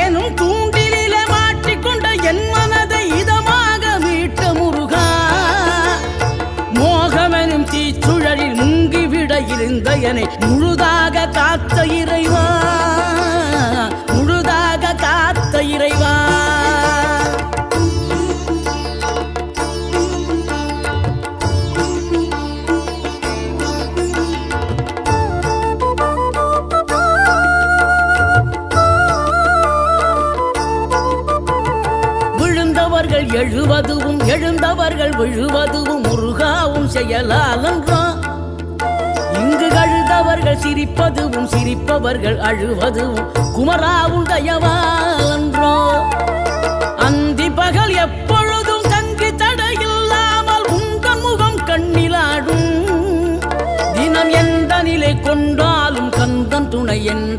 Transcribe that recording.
எனும் தூண்டிலே மாட்டிக்கொண்ட என் மனதை இதமாக மீட்ட முருகா, மோகமெனும் தீச்சுழலில் முங்கிவிட இருந்த என்னை முழுதாக காத்த இறைவா, முழுதாக காத்த இறைவா. விழுந்தவர்கள் எழுவதுவும் எழுந்தவர்கள் விழுவதுவும் முருகாவும் செயலாலன்றோ, இங்கு அழுதவர்கள் சிரிப்பதுவும் சிரிப்பவர்கள் அழுவதுவும் குமராவும் தயவாலன்றோ. அந்தி பகல் எப்பொழுதும் தங்கி தடையில்லாமல் உங்கள் முகம் கண்ணிலாடும், தினம் எந்த நிலை கொண்டாலும் கந்தன் துணை என்ன